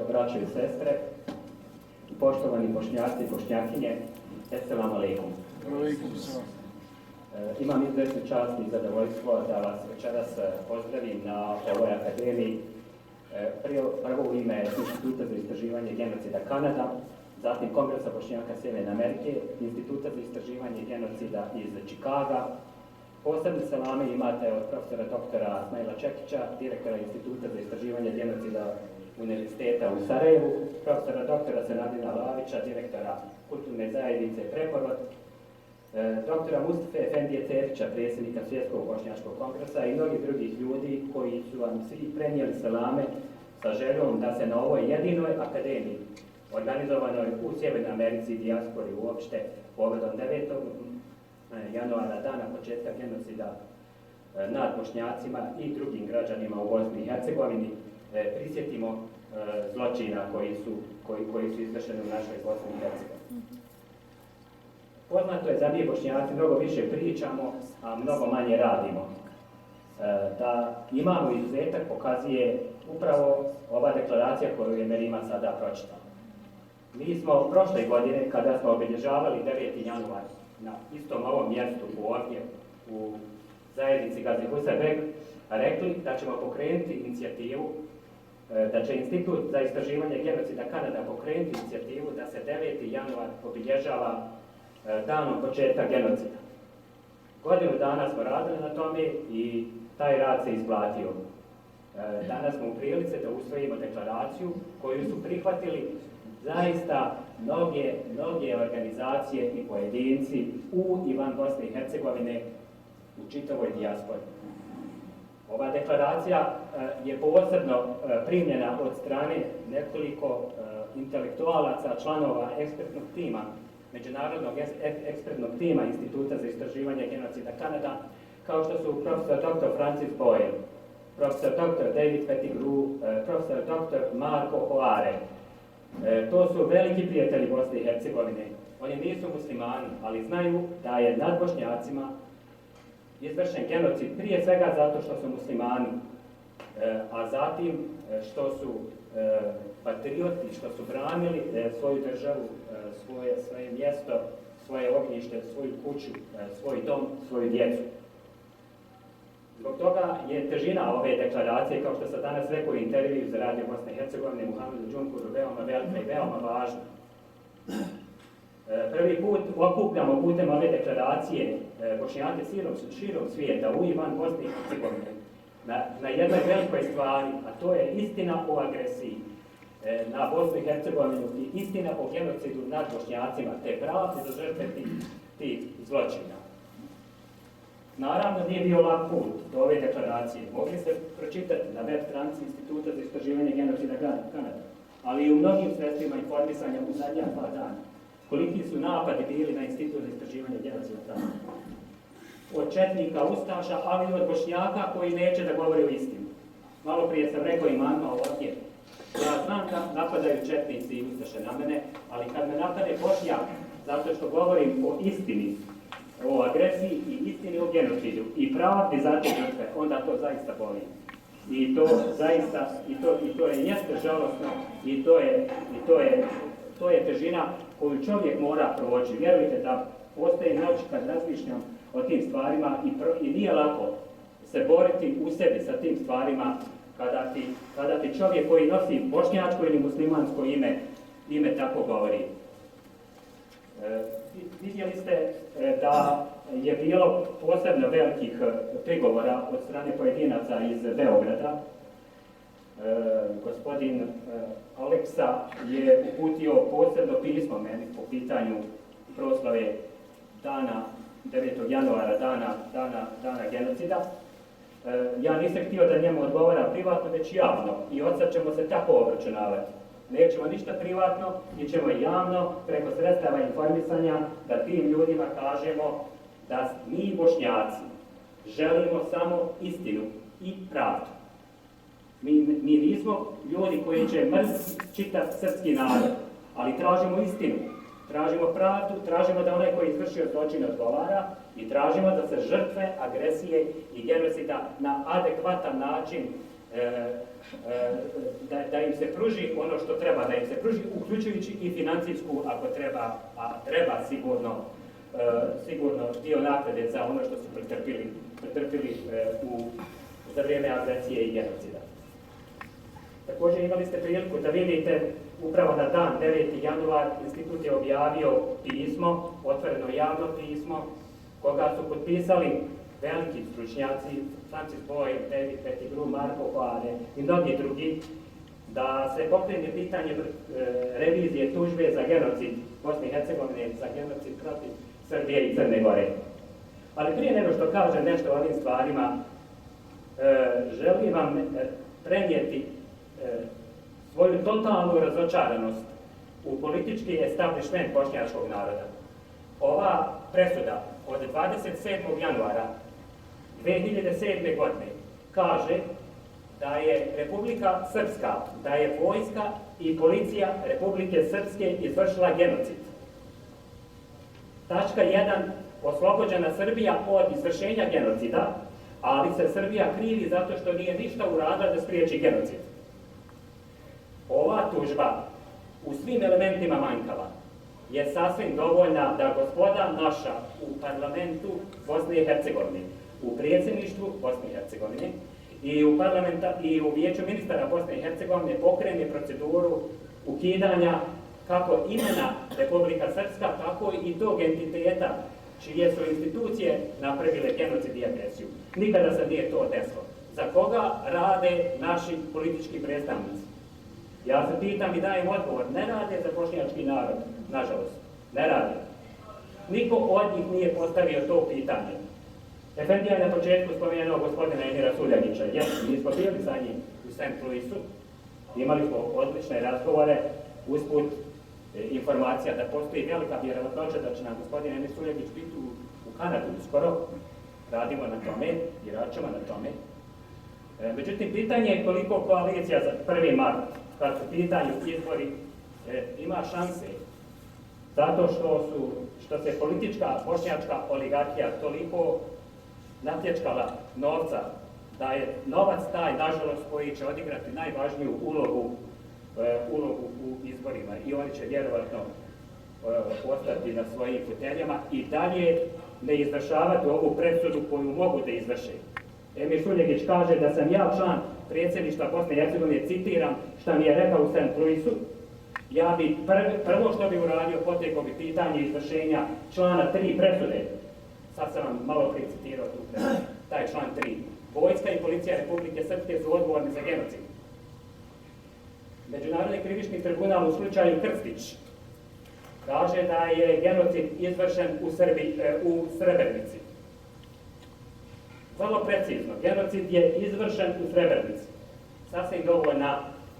braćo i sestre, poštovani Bošnjaci i Bošnjakinje, Esselamu alaikum. Imam izuzetnu čast i zadovoljstvo da vas večeras pozdravim na ovoj akademiji. Prvo u ime Instituta za istraživanje genocida Kanada, zatim Kongresa Bošnjaka Sjeverne Amerike, Instituta za istraživanje genocida iz Čikaga. Posebne selame imate od profesora doktora Smaila Čekića, direktora Instituta za istraživanje genocida Univerziteta u Sarajevu, profesora doktora Senadina Lavića, direktora Kulturne zajednice Preporod, doktora Mustafe Efendije Cefića, predsjednika Svjetskog bošnjačkog kongresa i mnogih drugih ljudi koji su vam svi prenijeli selame sa željom da se na ovoj jedinoj akademiji, organizovanoj u Sjevernoj Americi i dijaspori uopšte, povodom 9. januara, dana početka genocida nad Bošnjacima i drugim građanima u Bosni i Hercegovini, prisjetimo zločina koji su izvršeni u našoj Bosni i Hercegovini. Poznato je da mi Bošnjaci mnogo više pričamo, a mnogo manje radimo. Da imamo izuzetak pokazuje upravo ova deklaracija koju je Merima sada pročitala. Mi smo prošle godine, kada smo obilježavali 9. januar na istom ovom mjestu ovdje u zajednici Gazi Husebek, rekli da ćemo pokrenuti inicijativu, da će Institut za istraživanje genocida Kanada pokrenuti inicijativu da se 9. januar obilježava danom početka genocida. Godinu dana smo radili na tome i taj rad se isplatio. Danas smo u prilici da usvojimo deklaraciju koju su prihvatili zaista mnoge organizacije i pojedinci u i van Bosne i Hercegovine u čitavoj dijaspori. Ova deklaracija je posebno primljena od strane nekoliko intelektualaca, članova ekspertnog tima, Međunarodnog ekspertnog tima Instituta za istraživanje genocida Kanada, kao što su profesor dr. Francis Boyle, profesor dr. David Pettigrew, profesor dr. Marko Hoare. To su veliki prijatelji Bosne i Hercegovine. Oni nisu muslimani, ali znaju da je nad Bošnjacima izvršen genocid prije svega zato što su muslimani, a zatim što su patrioti, što su branili svoju državu, svoje mjesto, svoje ognjište, svoju kuću, svoj dom, svoju djecu. Zbog toga je težina ove deklaracije, kao što sam danas rekao u intervju za Radio Bosne i Hercegovine Muhamedu Džunkuru, veoma velika i veoma važna. Prvi put okupljamo putem ove deklaracije Bošnjake širom svijeta, u i van Bosne i Hercegovine, na jednoj velikoj stvari, a to je istina o agresiji na Bosnu i Hercegovinu i istina o genocidu nad Bošnjacima, te pravdi za žrtve tih zločina. Naravno, nije bio lak put do ove deklaracije. Mogli ste pročitati na web stranici Instituta za istraživanje genocida Kanada, ali i u mnogim sredstvima informisanja u zadnja 2 dana. Koliki su napadi bili na Institut za istraživanje genocida Kanada. Od četnika, ustaša, ali i od Bošnjaka koji neće da govori o istinu. Malo prije sam rekao imanima ovdje. Ja znam da napadaju četnici i ustaše na mene, ali kad me napade Bošnjak, zato što govorim o istini, o agresiji i istini o genocidu i pravdi za te žrtve, onda to zaista boli. I to zaista, i to je jeste žalosno, i to je težina koju čovjek mora proći. Vjerujte da postoje noć kad razmišljam o tim stvarima i nije lako se boriti u sebi sa tim stvarima kada ti čovjek koji nosi bošnjačko ili muslimansko ime tako govori. Vidjeli ste da je bilo posebno velikih prigovora od strane pojedinaca iz Beograda. Gospodin Aleksa je uputio posebno pismo meni po pitanju proslave dana 9. januara, dana genocida. Ja nisam htio da njemu odgovara privatno, već javno. I od sad ćemo se tako obračunavati. Nećemo ništa privatno, mi ćemo javno, preko sredstava informisanja, da tim ljudima kažemo da mi Bošnjaci želimo samo istinu i pravdu. Mi nismo ljudi koji će mrziti čitav srpski narod, ali tražimo istinu, tražimo pravdu, tražimo da onaj koji je izvršio zločin odgovara i tražimo da se žrtve agresije i genocida na adekvatan način da im se pruži ono što treba da im se pruži, uključujući i financijsku, ako treba, a treba sigurno dio naknade za ono što su pretrpili za vrijeme agresije i genocida. Također imali ste priliku da vidite upravo na dan 9. januar institut je objavio pismo, otvoreno javno pismo, koga su potpisali veliki stručnjaci, Francis Boyle, David Pettigrew, Marko Hvale i mnogi drugi, da se pokrene pitanje revizije tužbe za genocid Bosne i Hercegovine, za genocid protiv Srbije i Crne Gore. Ali prije nego što kažem nešto o ovim stvarima, želim vam prenijeti svoju totalnu razočaranost u politički establishment bošnjačkog naroda. Ova presuda od 27. januara 2007. godine kaže da je Republika Srpska, da je vojska i policija Republike Srpske izvršila genocid. Tačka 1. Oslobođena Srbija od izvršenja genocida, ali se Srbija krivi zato što nije ništa uradila da spriječi genocid. Ova tužba u svim elementima manjkava je sasvim dovoljna da gospoda naša u parlamentu Bosne i Hercegovine, u predsjedništvu Bosne i Hercegovine i u vijeću ministara Bosne i Hercegovine pokrene proceduru ukidanja kako imena Republika Srpska, tako i tog entiteta čije su institucije napravile genocid i agresiju. Nikada se nije to desilo. Za koga rade naši politički predstavnici? Ja se pitam i dajem odgovor, ne rade za bošnjački narod, nažalost, ne rade. Niko od njih nije postavio to pitanje. Efendija je na početku spomenuo gospodina Emira Suljagića. Mi smo bili sa njim u St. Louisu, imali smo odlične razgovore, usput informacija da postoji velika vjerovatnoća da će nam gospodin Emir Suljagić biti u Kanadu uskoro. Radimo na tome i račemo na tome. Međutim, pitanje je koliko koalicija za 1. mart, kad su pitanju izbori, ima šanse. Zato što se politička bošnjačka oligarhija toliko natječkala novca, da je novac taj, nažalost, koji će odigrati najvažniju ulogu u izborima. I oni će vjerovatno ostati na svojim foteljama i dalje ne izvršavati ovu presudu koju mogu da izvrše. Emir Suljagić kaže da sam ja član predsjedništva Bosne i Hercegovine, citiram šta mi je rekao u St. Louisu, ja bi prvo što bi uradio, potekao bi pitanje izvršenja člana 3 presude. Sad sam vam malo prije citirao tu presudu, taj član 3. Vojska i policija Republike Srpske su odgovorni za genocid. Međunarodni krivični tribunal u slučaju Krstić kaže da je genocid izvršen u Srebrenici. Vrlo precizno, genocid je izvršen u Srebrenici. Sasvim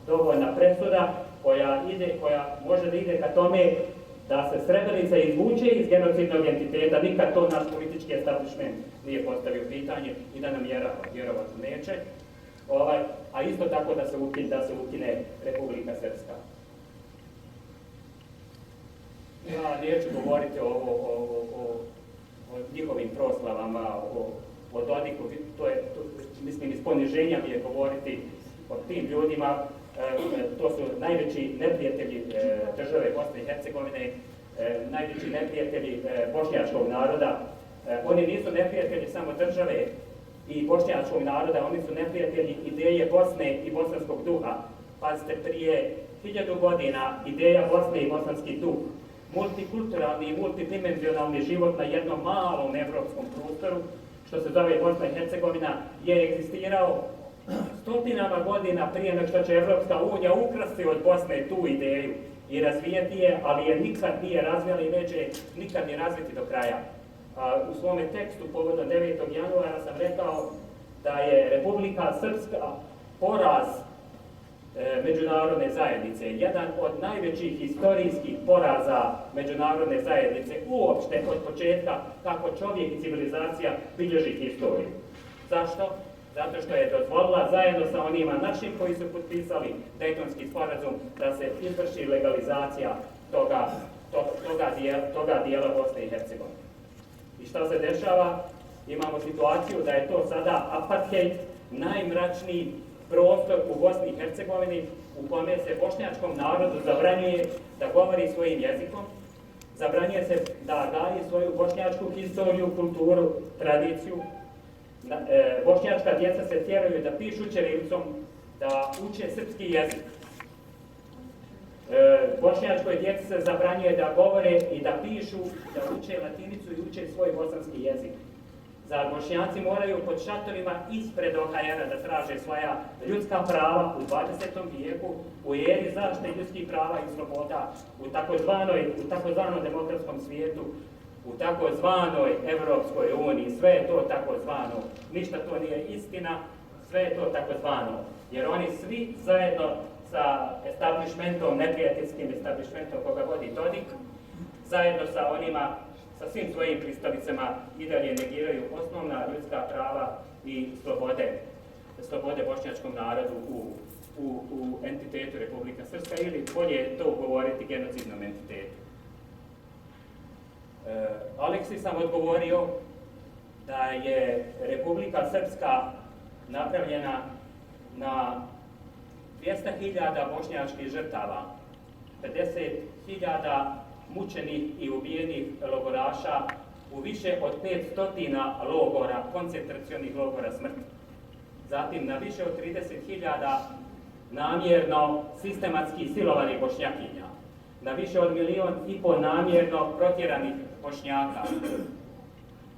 dovoljna presuda koja može da ide ka tome da se Srebrenica izvuče iz genocidnog entiteta. Nikad to naš politički establishment nije postavio pitanje i da nam vjerovatno neće. A isto tako da se ukine Republika Srpska. Ja neću govoriti o njihovim proslavama, o Dodiku, mislim, iz poniženja mi je govoriti o tim ljudima. To su najveći neprijatelji države Bosne i Hercegovine, najveći neprijatelji bošnjačkog naroda. Oni nisu neprijatelji samo države i bošnjačkog naroda, oni su neprijatelji ideje Bosne i bosanskog duha. Pazite, prije 1000 godina ideja Bosne i bosanski duh, multikulturalni i multidimenzionalni život na jednom malom evropskom prostoru, što se zove Bosna i Hercegovina, je egzistirao stotinama godina prije nego što će Evropska unija ukrasti od Bosne tu ideju i razvijeti je, ali je nikad nije razvijala i neće nikad ni razviti do kraja. U svome tekstu povodom 9. januara sam rekao da je Republika Srpska poraz međunarodne zajednice, jedan od najvećih historijskih poraza međunarodne zajednice uopšte od početka kako čovjek i civilizacija bilježi historiju. Zašto? Zato što je dozvolila zajedno sa onima našim koji su potpisali Dejtonski sporazum da se izvrši legalizacija toga dijela Bosne i Hercegovine. I šta se dešava? Imamo situaciju da je to sada apartheid, najmračniji prostor u Bosni i Hercegovini u kome se bošnjačkom narodu zabranjuje da govori svojim jezikom, zabranjuje se da gaji svoju bošnjačku historiju, kulturu, tradiciju. Bošnjačka djeca se tjeraju da pišu ćirilicom, da uče srpski jezik. Bošnjačkoj djeci se zabranjuje da govore i da pišu, da uče latinicu i uče svoj bosanski jezik. Zar Bošnjaci moraju pod šatorima ispred OHR-a da traže svoja ljudska prava u 20. vijeku, u eri zaštite ljudskih prava i sloboda, u takozvanom demokratskom svijetu, u takozvanoj Evropskoj uniji, sve je to takozvano, ništa to nije istina, sve je to takozvano, jer oni svi zajedno sa establishmentom, neprijateljskim establishmentom koga vodi Dodik, zajedno sa onima, sa svim svojim pristalicama i dalje negiraju osnovna ljudska prava i slobode bošnjačkom narodu u entitetu Republika Srpska, ili bolje to govoriti genocidnom entitetu. Aleksi sam odgovorio da je Republika Srpska napravljena na 200.000 bošnjačkih žrtava, 50.000 mučenih i ubijenih logoraša u više od 500 logora, koncentracionih logora smrti. Zatim na više od 30.000 namjerno sistematski silovanih bošnjakinja, na više od 1,5 milijuna namjerno protjeranih Bošnjaka,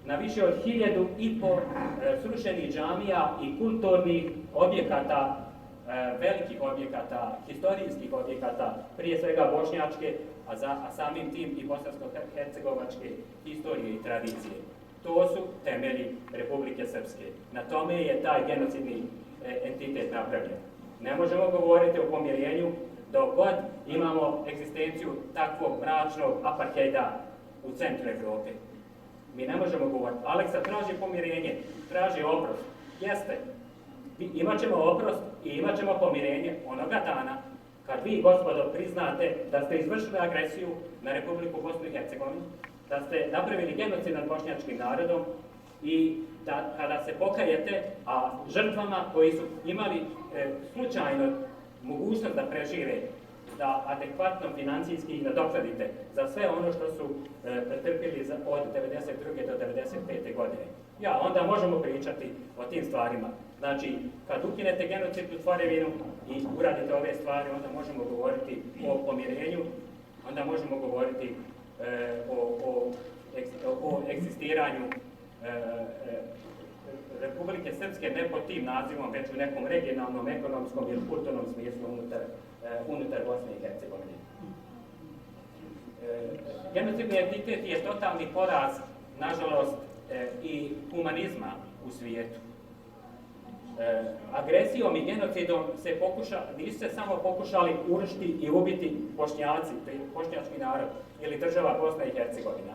na više od 1.500 srušenih džamija i kulturnih objekata, velikih objekata, historijskih objekata, prije svega bošnjačke, a samim tim i bosansko-hercegovačke historije i tradicije. To su temelji Republike Srpske. Na tome je taj genocidni entitet napravljen. Ne možemo govoriti o pomirenju dok god imamo egzistenciju takvog mračnog aparthejda u centru Evrope. Mi ne možemo govoriti. Aleksa traži pomirenje, traži oprost. Jeste. Imat ćemo oprost i imat ćemo pomirenje onoga dana kad vi, gospodo, priznate da ste izvršili agresiju na Republiku Bosnu i Hercegovinu, da ste napravili genocid nad bošnjačkim narodom i da kada se pokajete, a žrtvama koji su imali slučajno mogućnost da prežive, da adekvatno financijski nadoknadite za sve ono što su pretrpili od 1992. do 1995. godine. Ja, onda možemo pričati o tim stvarima. Znači, kad ukinete genocidnu tvorevinu i uradite ove stvari, onda možemo govoriti o pomirenju, onda možemo govoriti o egzistiranju Republike Srpske ne pod tim nazivom, već u nekom regionalnom, ekonomskom ili kulturnom smislu unutar Bosne i Hercegovine. Genocidni entitet je totalni poraz, nažalost, i humanizma u svijetu. Agresijom i genocidom nisu se samo pokušali urušiti i ubiti Bošnjaci, bošnjački narod ili država Bosna i Hercegovina,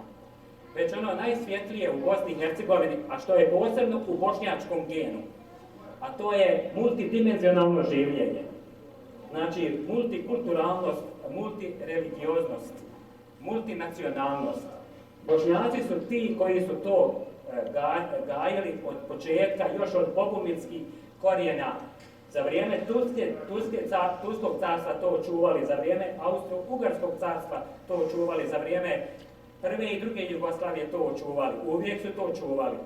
već ono najsvjetlije u Bosni i Hercegovini, a što je posebno u bošnjačkom genu, a to je multidimenzionalno življenje. Znači, multikulturalnost, multireligioznost, multinacionalnost. Bošnjaci su ti koji su to gajili od početka, još od bogumilskih korijena. Za vrijeme Turskog carstva to čuvali, za vrijeme Austro-Ugarskog carstva to čuvali, za vrijeme prve i druge Jugoslavije to čuvali. Uvijek su to čuvali.